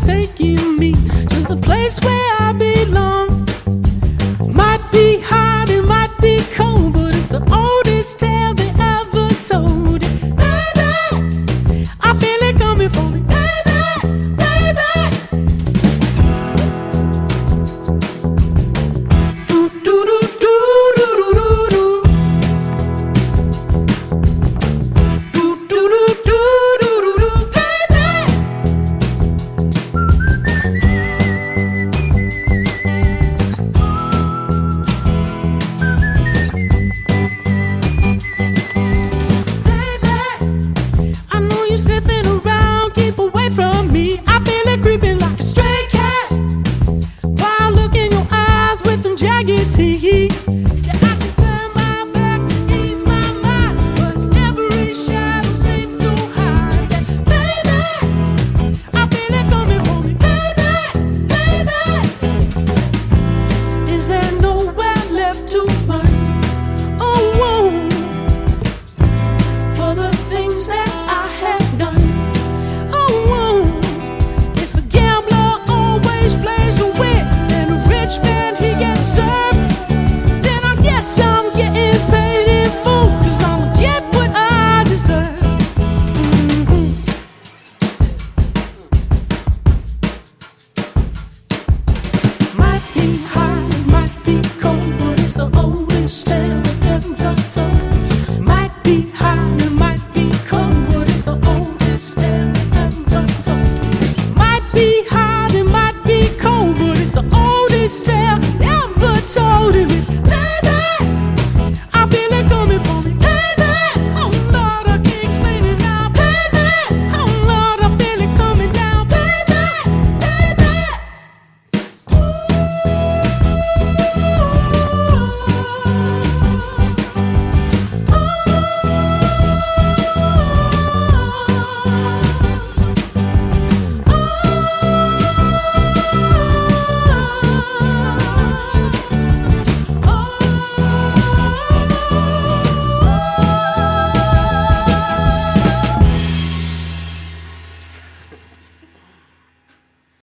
taking me to the place where I belong. Might be hot, it might be cold, but it's the oldest tale they ever told. Baby, I feel it coming for me. Baby, baby. Do do do do do do do do. Do do do do do do do. Baby. Stay back. I know you sniffing around, keep away from me. I feel it creeping like a stray cat. While look in your eyes with them jagged teeth. Yeah, I can turn my back to ease my mind, but every shadow seems to hide that. Baby, I feel it coming for me. Baby, baby. Is there nowhere left to run? Oh, oh, for the things that I have done. Oh, oh, if a gambler always plays to win and a rich man he gets served, then I guess I'm getting paid in full, 'cause I'll get what I deserve. Might be hot, it might be cold, but it's the oldest tale I've ever told. Might be hot,